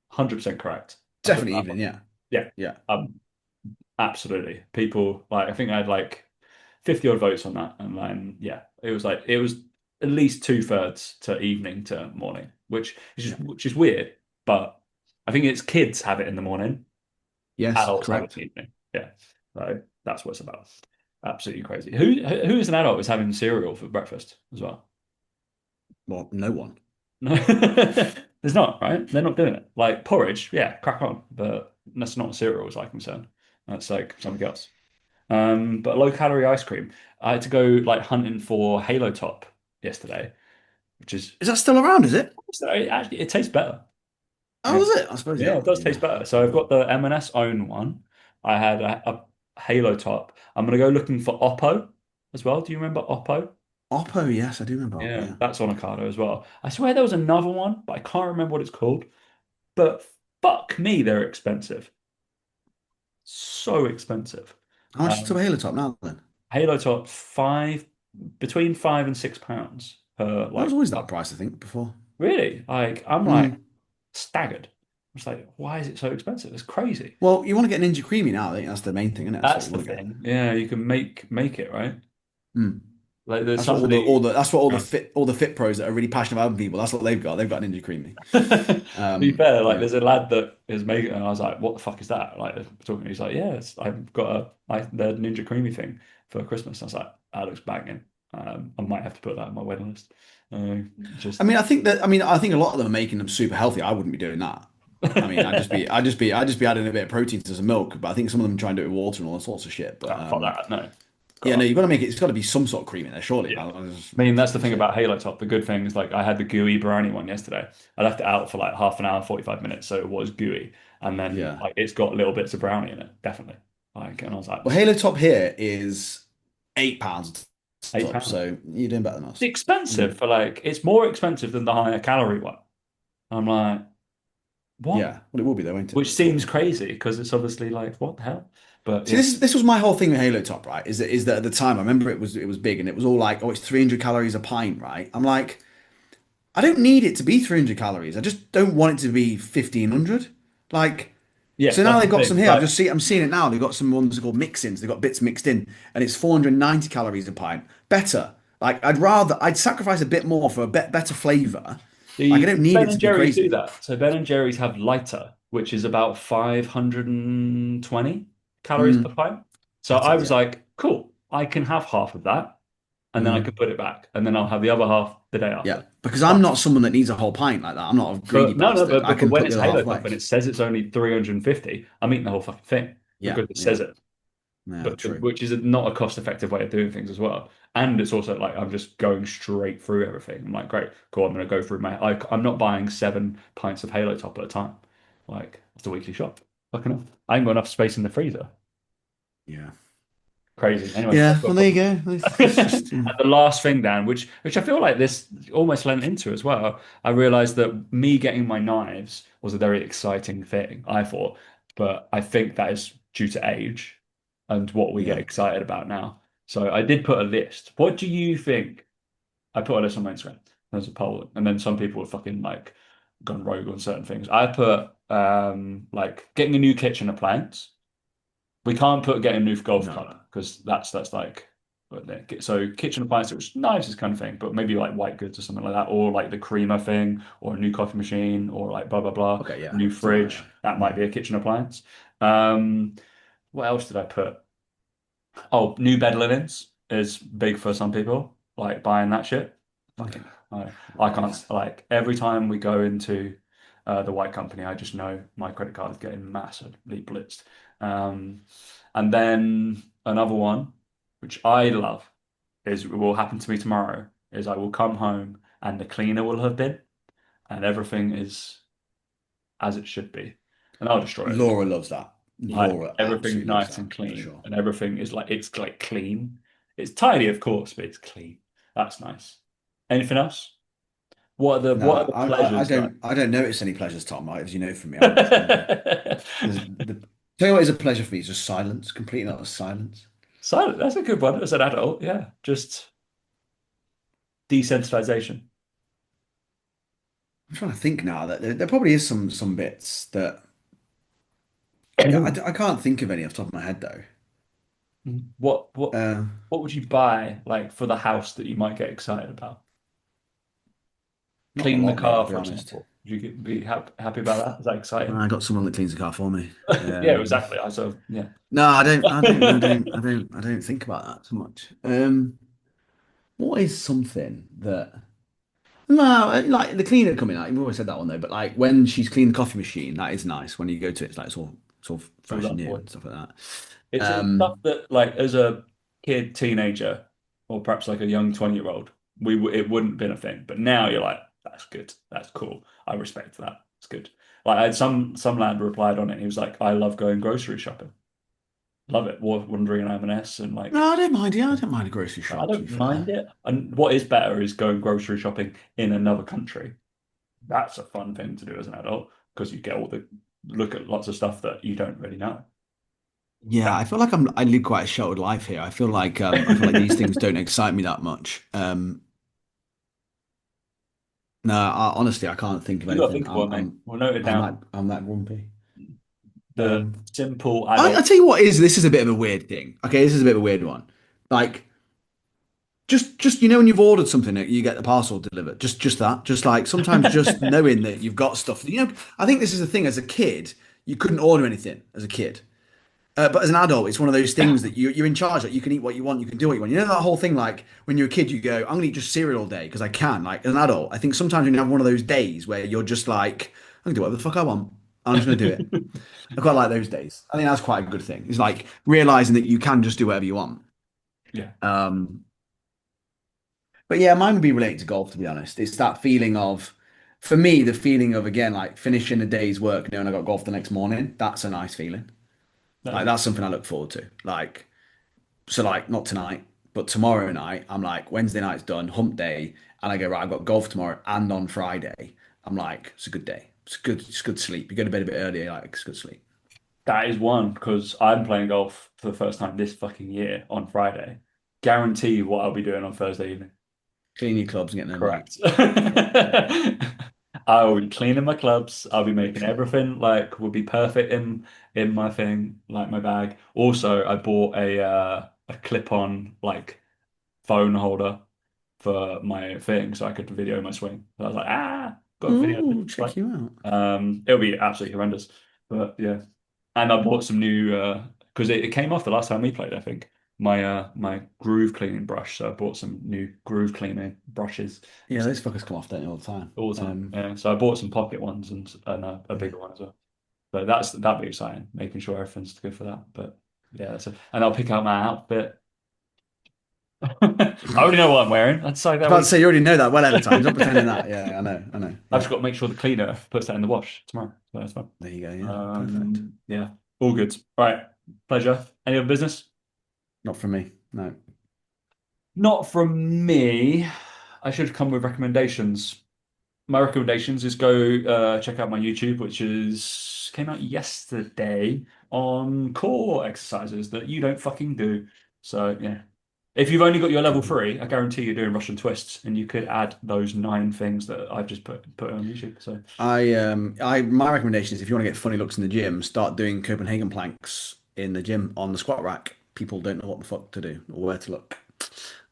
100% correct. I put Definitely that evening. one. Yeah, Yeah, yeah. um, absolutely. People like I think I had like 50 odd votes on that, and then yeah, it was at least two-thirds to evening to morning, Yeah. which is weird, but I think it's kids have it in the morning, Yes, adults have it correct. in the evening. Yeah, so that's what it's about. Absolutely crazy. Who is an adult is having cereal for breakfast as well? Well, no one. No, there's not, right? They're not doing it. Like porridge, yeah, crack on, but that's not cereal as I'm concerned. That's like something else. But low calorie ice cream. I had to go like hunting for Halo Top yesterday, which is Is that still around? Is it? so it tastes better. Oh, Yeah, is it? I suppose. yeah, Yeah, it does taste yeah. better. So I've got the M&S own one. I had a Halo Top. I'm gonna go looking for Oppo as well. Do you remember Oppo? Oppo. Yes, I do remember Oppo. Yeah, Yeah. that's on Ocado as well. I swear there was another one, but I can't remember what it's called. But fuck me, they're expensive. So expensive. How much is the Um, Halo top now then? Halo Top between £5 and £6 per That was like always that price, I think, before. really like I'm like Mm. staggered. I was like, why is it so expensive? It's crazy. Well, you want to get Ninja Creamy now. I think that's the main thing, isn't it? That's what That's you the want to get. thing. Yeah, you can make it right. Mm. Like there's That's what all the somebody. that's what all the fit pros that are really passionate about people. That's what they've got. They've got Ninja Creamy. To be fair, like Yeah. there's a lad that is making, and I was like, "What the fuck is that?" Like talking, he's like, "Yes, I've got the Ninja Creamy thing for Christmas." I was like, "That looks banging." I might have to put that on my wedding list. I Just mean, I think a lot of them are making them super healthy. I wouldn't be doing that. I mean, I'd just be adding a bit of protein to some milk. But I think some of them try and do it with water and all sorts of shit. But fuck that. No, yeah, got no, you've got to make it. It's got to be some sort of cream in there, surely. yeah. I was I mean, that's the thing bullshit. about Halo Top. The good thing is like I had the gooey brownie one yesterday. I left it out for like half an hour, 45 minutes, so it was gooey, and then Yeah. like it's got little bits of brownie in it, definitely. Like, and I was like, Well, Halo Top here is £8 a top, £8. so you're doing better than It's us. expensive Mm. for like it's more expensive than the higher calorie one. I'm like, what? Yeah, well, it will be though, won't it? Which seems crazy because it's obviously like, what the hell? But See, yeah, this was my whole thing with Halo Top, right? Is that at the time I remember it was big and it was all like, oh, it's 300 calories a pint, right? I'm like, I don't need it to be 300 calories. I just don't want it to be 1500. Like, yeah, so now that's they've the got some thing. here. Like, I'm seeing it now. They've got some ones called mix-ins. They've got bits mixed in, and it's 490 calories a pint. Better. Like, I'd sacrifice a bit more for a better flavor. Like, I the don't need Ben it and to be Jerry's do crazy. that. So Ben and Jerry's have lighter, which is about 520 calories per Mm, pint. So I better, was yeah. like, cool, I can have half of that, and then I can Mm, put it back, and then I'll have the other half the day yeah. after. Because I'm not someone that needs a whole pint like that. I'm not a greedy But no, no, bastard. I but can when put the it's other Halo half Top away. and it says it's only 350, I'm eating the whole fucking thing Yeah, because it says yeah, it. yeah, But true. which is not a cost-effective way of doing things as well. And it's also like I'm just going straight through everything. I'm like, great, cool. I'm going to go through I'm not buying 7 pints of Halo Top at a time. Like it's a weekly shop. Fucking hell. I ain't got enough space in the freezer. Yeah. Crazy. Anyway, Yeah, I've got well, a there you couple. go. It's And just, the last thing, Dan, which I feel like this almost lent into as well. I realized that me getting my knives was a very exciting thing, I thought, but I think that is due to age and what we get yeah. excited about now. So I did put a list. What do you think? I put a list on my Instagram. There's a poll, and then some people have fucking like gone rogue on certain things. I put like getting a new kitchen appliance. We can't put getting a new golf No. club because that's like so kitchen appliance, which knives is kind of thing, but maybe like white goods or something like that, or like the creamer thing, or a new coffee machine, or like blah blah blah, Okay, yeah. new Something like fridge. that. That might Mm. be a kitchen appliance. Um, what else did I put? Oh, new bed linens is big for some people, like buying that shit. Fucking, I Yeah. can't like every time we go into the white company, I just know my credit card is getting massively blitzed. Um, and then another one, which I love, is will happen to me tomorrow, is I will come home and the cleaner will have been, and everything is as it should be, and I'll destroy it. Laura loves that. Like Laura everything's absolutely loves nice that, and for clean, sure. and everything is like clean. It's tidy, of course, but it's clean. That's nice. Anything else? No, What are the pleasures like? I don't notice any pleasures, Tom, right? As you know from me, tell you what is a pleasure for me is just silence, complete and utter silence. Silent. That's a good one as an adult. Yeah, just desensitization. I'm trying to think now that there probably is some bits that yeah, I can't think of any off the top of my head though. What what Uh, what would you buy like for the house that you might get excited about? Not a Clean the lot, mate, I'll car, be for honest. example. Would you be happy about that? Is that exciting? I got someone that cleans the car for me. Yeah, exactly. I so yeah. No, I don't think about that so much. What is something that no, like the cleaner coming out. You've always said that one though, but like when she's cleaned the coffee machine, that is nice. When you go to it, it's like it's all All fresh and done new for and you. stuff like that. It's stuff Um, that like as a kid, teenager, or perhaps like a young 20-year-old, it wouldn't have been a thing. But now you're like, that's good. That's cool. I respect that. It's good. Like I had some lad replied on it. He was like, I love going grocery shopping. Love it. Wandering in M&S and no, like I don't mind. Yeah, I don't mind a grocery I shop. To be don't fair, mind it. And what is better is going grocery shopping in another country. That's a fun thing to do as an adult because you get all the look at lots of stuff that you don't really know. yeah, I feel like I lead quite a sheltered life here. I feel like these things don't excite me that much. No, honestly, I can't think of You got to anything. think of one, mate. We'll note it down. I'm that grumpy. The simple I adult. tell you what is this is a bit of a weird thing. Okay, this is a bit of a weird one. Like just when you've ordered something, you get the parcel delivered. Just that. Just like sometimes just knowing that you've got stuff. I think this is the thing. As a kid, you couldn't order anything as a kid. But as an adult, it's one of those things that you're in charge. Like you can eat what you want, you can do what you want. You know that whole thing. Like when you're a kid, you go, "I'm gonna eat just cereal all day because I can." Like as an adult, I think sometimes when you have one of those days where you're just like, "I'm gonna do whatever the fuck I want. I'm just gonna do it." I quite like those days. I think that's quite a good thing. It's like realizing that you can just do whatever you want. Yeah, Um, but yeah, mine would be related to golf, to be honest. It's that feeling of, for me, the feeling of again, like finishing a day's work knowing I got golf the next morning. That's a nice feeling. that Like is. that's something I look forward to. Like, so like not tonight, but tomorrow night, I'm like, Wednesday night's done, hump day, and I go, right, I've got golf tomorrow and on Friday. I'm like, it's a good day. It's good sleep. You go to bed a bit earlier, like it's good sleep. That is one because I'm playing golf for the first time this fucking year on Friday. Guarantee you what I'll be doing on Thursday evening. Clean your clubs and getting them right. Correct. I will be cleaning my clubs. I'll be making everything like will be perfect in my thing, like my bag. Also, I bought a clip-on like phone holder for my thing so I could video my swing. So I was like, got a video to Ooh, play. check you out. It'll be absolutely horrendous. But yeah. And I bought some new because it came off the last time we played, I think. My groove cleaning brush. So I bought some new groove cleaning brushes Yeah, those fuckers come off, don't they, all the time. all the time. Yeah. So I bought some pocket ones and a Yeah. bigger one as well. But that'd be exciting, making sure everything's good for that. But yeah, and I'll pick out my outfit. I already know what I'm wearing. I'd say I was that about to week. say you already know that well ahead of time. Stop pretending that. Yeah, I know, I know. I've Yeah. just got to make sure the cleaner puts that in the wash tomorrow. So that's fine. There you go. Yeah, perfect. Yeah, all good. All right, pleasure. Any other business? Not from me. No. Not from me. I should come with recommendations. My recommendations is go check out my YouTube, which is came out yesterday on core exercises that you don't fucking do. So yeah, if you've only got your level Cool. three, I guarantee you're doing Russian twists, and you could add those 9 things that I've just put on YouTube. So My recommendation is if you want to get funny looks in the gym, start doing Copenhagen planks in the gym on the squat rack. People don't know what the fuck to do or where to look.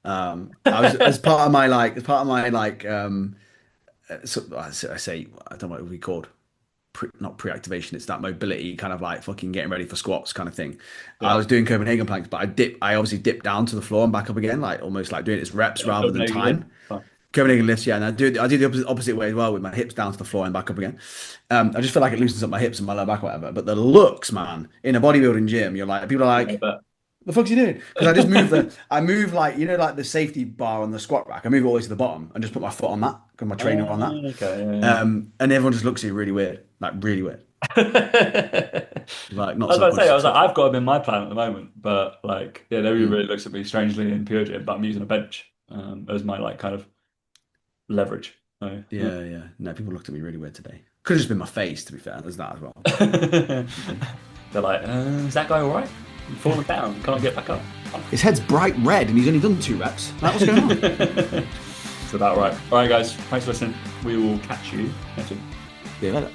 I was as part of my like so I say I don't know what it would be called. Not pre-activation, it's that mobility kind of like fucking getting ready for squats kind of thing. I yeah, was doing Copenhagen planks, but I obviously dipped down to the floor and back up again, like almost like doing it as reps rather than Copenhagen lift. time. Fine. Copenhagen lifts, yeah, and I do the opposite way as well with my hips down to the floor and back up again. I just feel like it loosens up my hips and my lower back, or whatever. But the looks, man, in a bodybuilding gym, you're like, people are Yeah, like, the fuck's you doing? Because I move like, like the safety bar on the squat rack. I move all the way to the bottom and just put my foot on that, got my trainer on that. Okay. Yeah, And everyone just looks at you really weird, like really weird. yeah. Like I not was about to say, subconscious I was like, stuff. I've got them in my plan at the moment, but like, yeah, nobody Mm. really looks at me strangely in Pure Gym, but I'm using a bench as my like kind of leverage. So, yeah. Yeah, yeah. No, people looked at me really weird today. Could have just been my face, to be fair. There's that as well. But They're like, is that guy all right? He's falling down, can't get back up. his head's bright red and he's only done 2 reps. Like, what's going on? It's about right. All right, guys, thanks for listening. We will catch you next week. See you later.